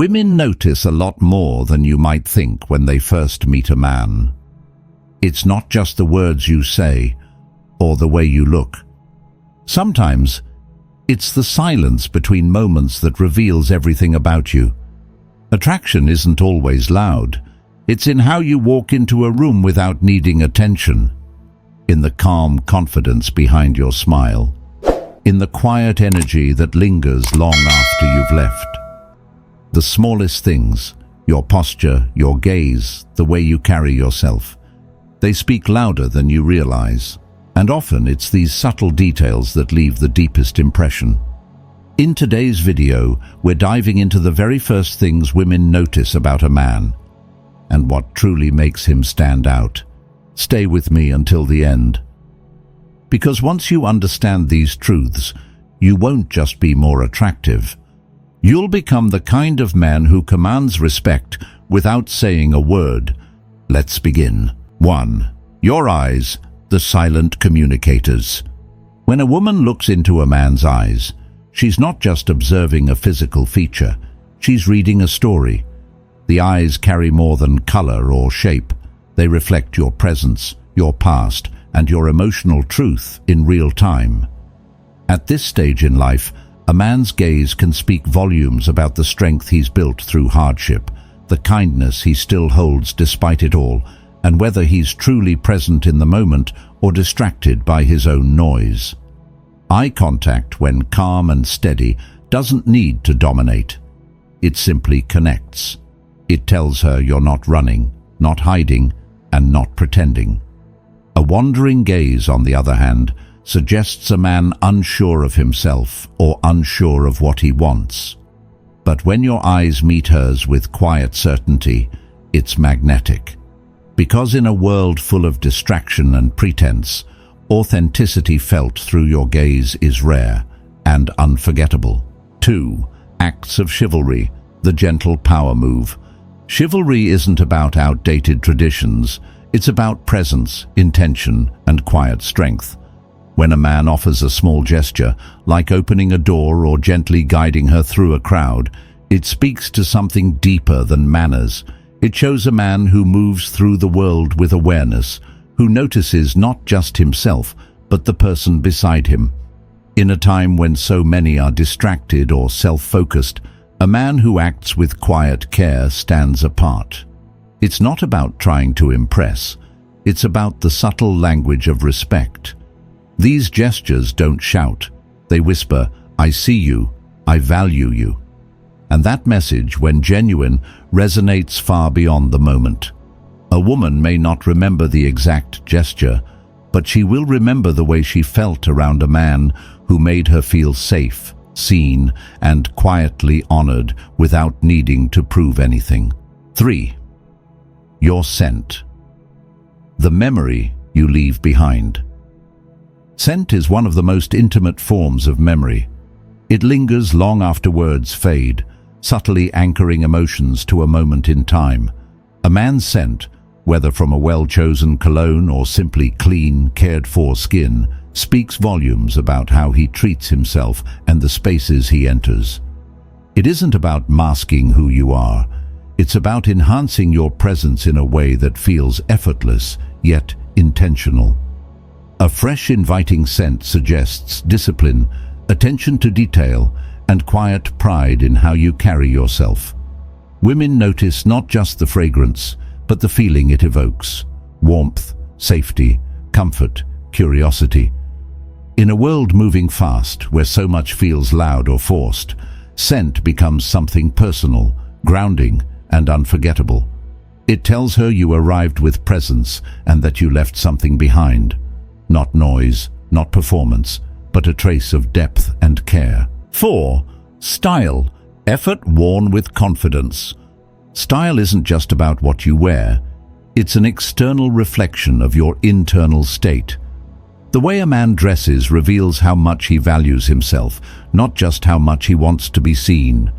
Women notice a lot more than you might think when they first meet a man. It's not just the words you say or the way you look. Sometimes it's the silence between moments that reveals everything about you. Attraction isn't always loud. It's in how you walk into a room without needing attention, in the calm confidence behind your smile, in the quiet energy that lingers long after you've left. The smallest things, your posture, your gaze, the way you carry yourself, they speak louder than you realize. And often it's these subtle details that leave the deepest impression. In today's video, we're diving into the very first things women notice about a man, and what truly makes him stand out. Stay with me until the end. Because once you understand these truths, you won't just be more attractive. You'll become the kind of man who commands respect without saying a word. Let's begin. 1. Your eyes, the silent communicators. When a woman looks into a man's eyes, she's not just observing a physical feature, she's reading a story. The eyes carry more than color or shape. They reflect your presence, your past, and your emotional truth in real time. At this stage in life, a man's gaze can speak volumes about the strength he's built through hardship, the kindness he still holds despite it all, and whether he's truly present in the moment or distracted by his own noise. Eye contact, when calm and steady, doesn't need to dominate. It simply connects. It tells her you're not running, not hiding, and not pretending. A wandering gaze, on the other hand, suggests a man unsure of himself or unsure of what he wants. But when your eyes meet hers with quiet certainty, it's magnetic. Because in a world full of distraction and pretense, authenticity felt through your gaze is rare and unforgettable. 2. Acts of chivalry, the gentle power move. Chivalry isn't about outdated traditions, it's about presence, intention, and quiet strength. When a man offers a small gesture, like opening a door or gently guiding her through a crowd, it speaks to something deeper than manners. It shows a man who moves through the world with awareness, who notices not just himself, but the person beside him. In a time when so many are distracted or self-focused, a man who acts with quiet care stands apart. It's not about trying to impress. It's about the subtle language of respect. These gestures don't shout. They whisper, "I see you, I value you." And that message, when genuine, resonates far beyond the moment. A woman may not remember the exact gesture, but she will remember the way she felt around a man who made her feel safe, seen, and quietly honored without needing to prove anything. 3. Your scent. The memory you leave behind. Scent is one of the most intimate forms of memory. It lingers long after words fade, subtly anchoring emotions to a moment in time. A man's scent, whether from a well-chosen cologne or simply clean, cared-for skin, speaks volumes about how he treats himself and the spaces he enters. It isn't about masking who you are. It's about enhancing your presence in a way that feels effortless, yet intentional. A fresh, inviting scent suggests discipline, attention to detail, and quiet pride in how you carry yourself. Women notice not just the fragrance, but the feeling it evokes: warmth, safety, comfort, curiosity. In a world moving fast, where so much feels loud or forced, scent becomes something personal, grounding, and unforgettable. It tells her you arrived with presence and that you left something behind. Not noise, not performance, but a trace of depth and care. 4. Style. Effort worn with confidence. Style isn't just about what you wear. It's an external reflection of your internal state. The way a man dresses reveals how much he values himself, not just how much he wants to be seen.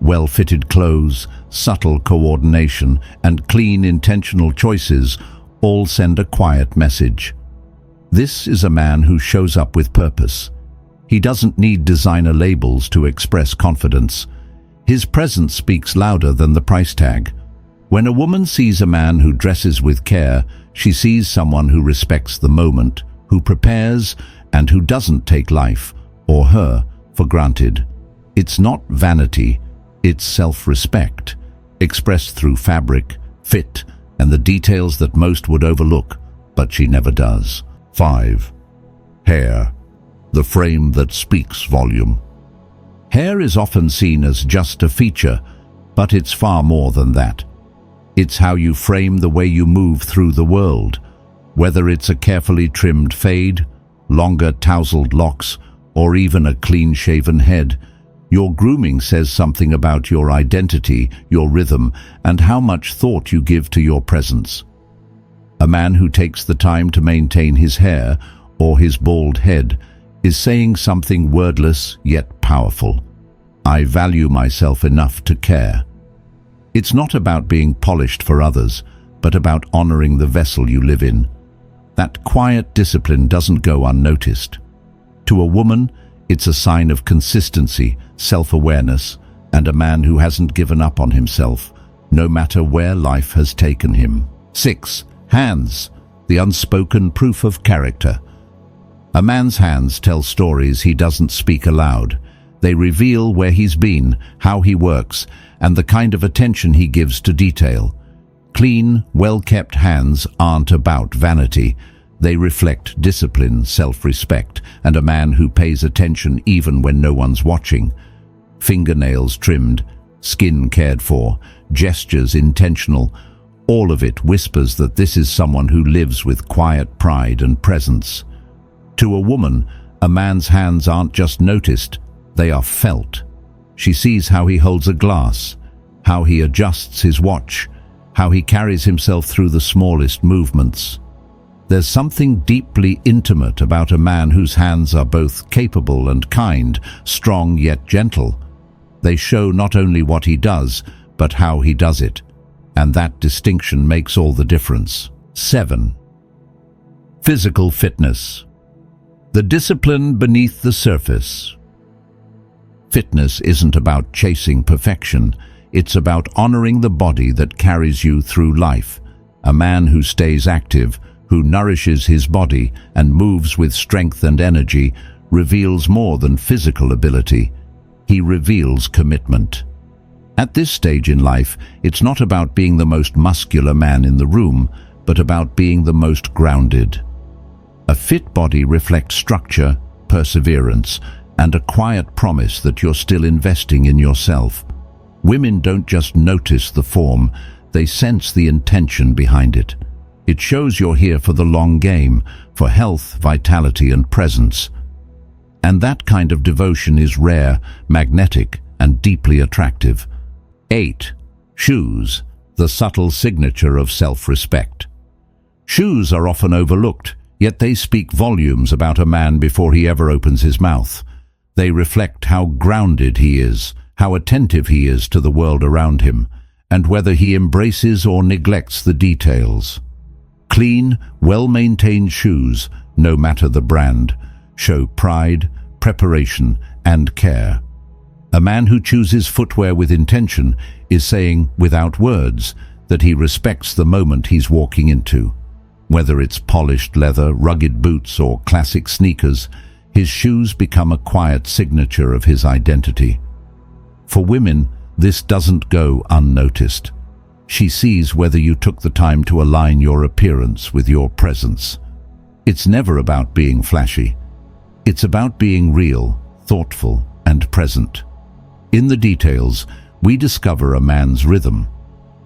Well-fitted clothes, subtle coordination, and clean, intentional choices all send a quiet message. This is a man who shows up with purpose. He doesn't need designer labels to express confidence. His presence speaks louder than the price tag. When a woman sees a man who dresses with care, she sees someone who respects the moment, who prepares, and who doesn't take life, or her, for granted. It's not vanity, it's self-respect, expressed through fabric, fit, and the details that most would overlook, but she never does. 5. Hair, the frame that speaks volume. Hair is often seen as just a feature, but it's far more than that. It's how you frame the way you move through the world. Whether it's a carefully trimmed fade, longer tousled locks, or even a clean-shaven head, your grooming says something about your identity, your rhythm, and how much thought you give to your presence. A man who takes the time to maintain his hair or his bald head is saying something wordless yet powerful. I value myself enough to care. It's not about being polished for others, but about honoring the vessel you live in. That quiet discipline doesn't go unnoticed. To a woman, it's a sign of consistency, self-awareness, and a man who hasn't given up on himself, no matter where life has taken him. 6. Hands, the unspoken proof of character. A man's hands tell stories he doesn't speak aloud. They reveal where he's been, how he works, and the kind of attention he gives to detail. Clean, well-kept hands aren't about vanity. They reflect discipline, self-respect, and a man who pays attention even when no one's watching. Fingernails trimmed, skin cared for, gestures intentional, all of it whispers that this is someone who lives with quiet pride and presence. To a woman, a man's hands aren't just noticed, they are felt. She sees how he holds a glass, how he adjusts his watch, how he carries himself through the smallest movements. There's something deeply intimate about a man whose hands are both capable and kind, strong yet gentle. They show not only what he does, but how he does it, and that distinction makes all the difference. 7. Physical fitness, the discipline beneath the surface. Fitness isn't about chasing perfection, it's about honoring the body that carries you through life. A man who stays active, who nourishes his body and moves with strength and energy, reveals more than physical ability. He reveals commitment. At this stage in life, it's not about being the most muscular man in the room, but about being the most grounded. A fit body reflects structure, perseverance, and a quiet promise that you're still investing in yourself. Women don't just notice the form, they sense the intention behind it. It shows you're here for the long game, for health, vitality, and presence. And that kind of devotion is rare, magnetic, and deeply attractive. 8. Shoes, the subtle signature of self-respect. Shoes are often overlooked, yet they speak volumes about a man before he ever opens his mouth. They reflect how grounded he is, how attentive he is to the world around him, and whether he embraces or neglects the details. Clean, well-maintained shoes, no matter the brand, show pride, preparation, and care. A man who chooses footwear with intention is saying, without words, that he respects the moment he's walking into. Whether it's polished leather, rugged boots, or classic sneakers, his shoes become a quiet signature of his identity. For women, this doesn't go unnoticed. She sees whether you took the time to align your appearance with your presence. It's never about being flashy. It's about being real, thoughtful, and present. In the details, we discover a man's rhythm,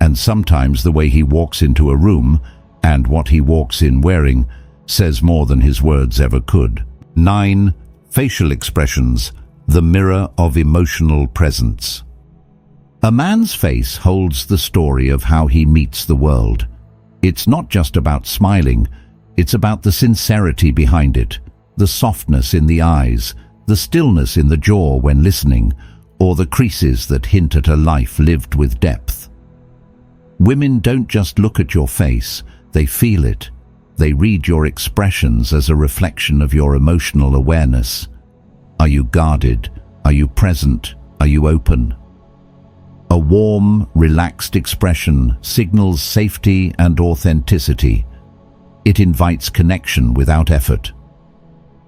and sometimes the way he walks into a room and what he walks in wearing says more than his words ever could. 9. Facial expressions, the mirror of emotional presence. A man's face holds the story of how he meets the world. It's not just about smiling, it's about the sincerity behind it, the softness in the eyes, the stillness in the jaw when listening, or the creases that hint at a life lived with depth. Women don't just look at your face, they feel it. They read your expressions as a reflection of your emotional awareness. Are you guarded? Are you present? Are you open? A warm, relaxed expression signals safety and authenticity. It invites connection without effort.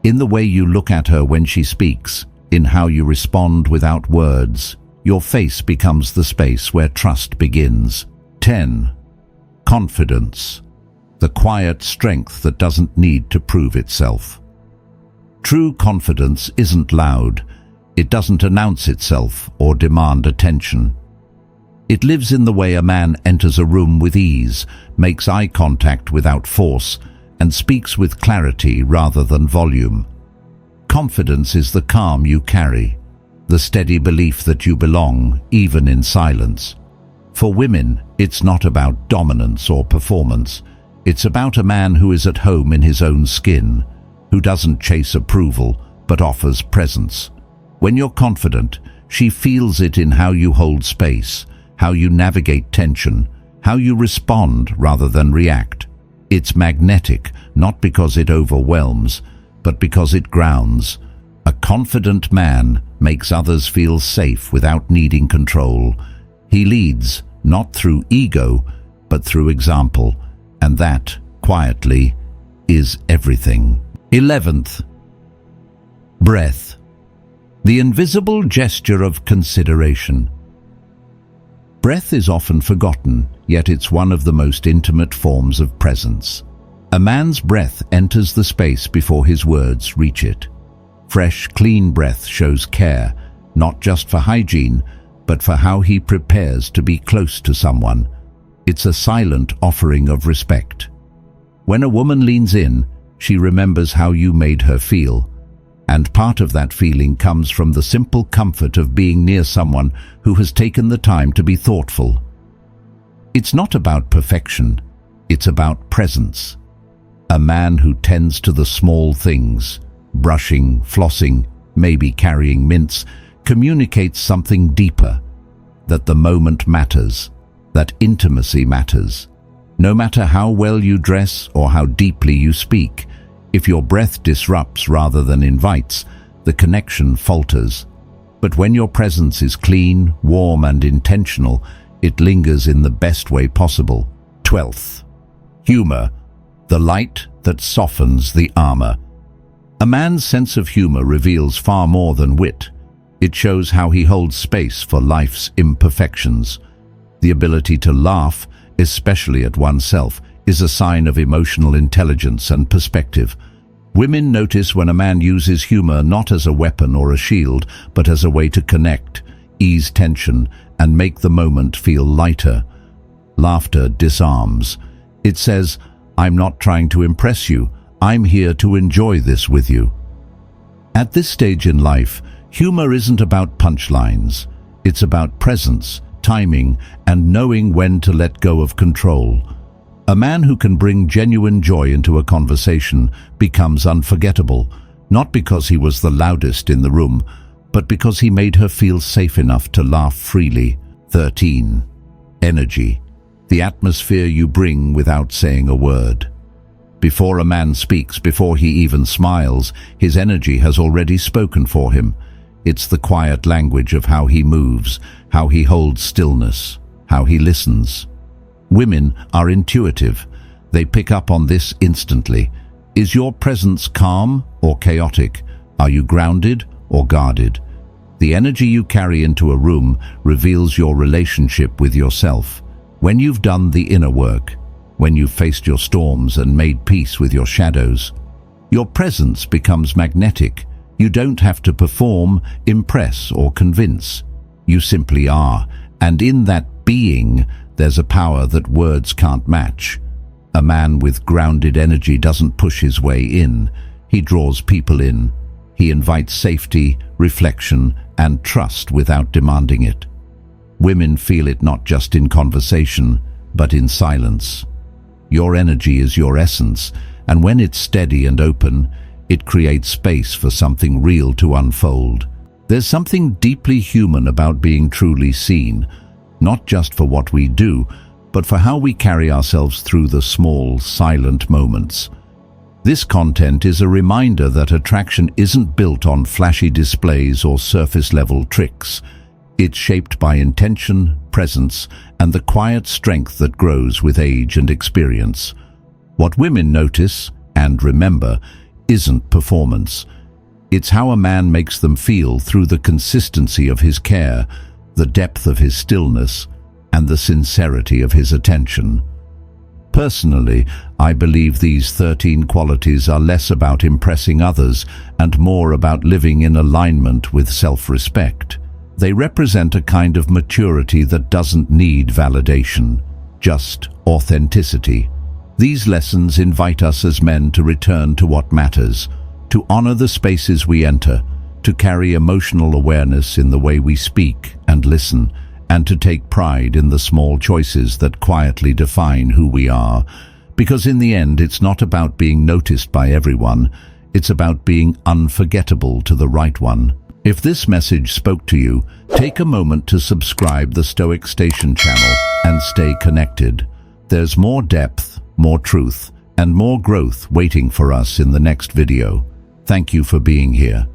In the way you look at her when she speaks, in how you respond without words, your face becomes the space where trust begins. 10. Confidence. The quiet strength that doesn't need to prove itself. True confidence isn't loud. It doesn't announce itself or demand attention. It lives in the way a man enters a room with ease, makes eye contact without force, and speaks with clarity rather than volume. Confidence is the calm you carry, the steady belief that you belong, even in silence. For women, it's not about dominance or performance. It's about a man who is at home in his own skin, who doesn't chase approval but offers presence. When you're confident, she feels it in how you hold space, how you navigate tension, how you respond rather than react. It's magnetic, not because it overwhelms, but because it grounds. A confident man makes others feel safe without needing control. He leads, not through ego, but through example, and that, quietly, is everything. 11th. Breath. The invisible gesture of consideration. Breath is often forgotten, yet it's one of the most intimate forms of presence. A man's breath enters the space before his words reach it. Fresh, clean breath shows care, not just for hygiene, but for how he prepares to be close to someone. It's a silent offering of respect. When a woman leans in, she remembers how you made her feel, and part of that feeling comes from the simple comfort of being near someone who has taken the time to be thoughtful. It's not about perfection, it's about presence. A man who tends to the small things, brushing, flossing, maybe carrying mints, communicates something deeper, that the moment matters, that intimacy matters. No matter how well you dress or how deeply you speak, if your breath disrupts rather than invites, the connection falters. But when your presence is clean, warm and intentional, it lingers in the best way possible. 12th. Humor. The light that softens the armor. A man's sense of humor reveals far more than wit. It shows how he holds space for life's imperfections. The ability to laugh, especially at oneself, is a sign of emotional intelligence and perspective. Women notice when a man uses humor not as a weapon or a shield, but as a way to connect, ease tension, and make the moment feel lighter. Laughter disarms. It says, "I'm not trying to impress you. I'm here to enjoy this with you." At this stage in life, humor isn't about punchlines. It's about presence, timing, and knowing when to let go of control. A man who can bring genuine joy into a conversation becomes unforgettable, not because he was the loudest in the room, but because he made her feel safe enough to laugh freely. 13. Energy. The atmosphere you bring without saying a word. Before a man speaks, before he even smiles, his energy has already spoken for him. It's the quiet language of how he moves, how he holds stillness, how he listens. Women are intuitive. They pick up on this instantly. Is your presence calm or chaotic? Are you grounded or guarded? The energy you carry into a room reveals your relationship with yourself. When you've done the inner work, when you've faced your storms and made peace with your shadows, your presence becomes magnetic. You don't have to perform, impress, or convince. You simply are, and in that being, there's a power that words can't match. A man with grounded energy doesn't push his way in. He draws people in. He invites safety, reflection, and trust without demanding it. Women feel it not just in conversation, but in silence. Your energy is your essence, and when it's steady and open, it creates space for something real to unfold. There's something deeply human about being truly seen, not just for what we do, but for how we carry ourselves through the small, silent moments. This content is a reminder that attraction isn't built on flashy displays or surface-level tricks. It's shaped by intention, presence, and the quiet strength that grows with age and experience. What women notice and remember isn't performance. It's how a man makes them feel through the consistency of his care, the depth of his stillness, and the sincerity of his attention. Personally, I believe these 13 qualities are less about impressing others and more about living in alignment with self-respect. They represent a kind of maturity that doesn't need validation, just authenticity. These lessons invite us as men to return to what matters, to honor the spaces we enter, to carry emotional awareness in the way we speak and listen, and to take pride in the small choices that quietly define who we are. Because in the end, it's not about being noticed by everyone, it's about being unforgettable to the right one. If this message spoke to you, take a moment to subscribe the Stoic Station channel and stay connected. There's more depth, more truth, and more growth waiting for us in the next video. Thank you for being here.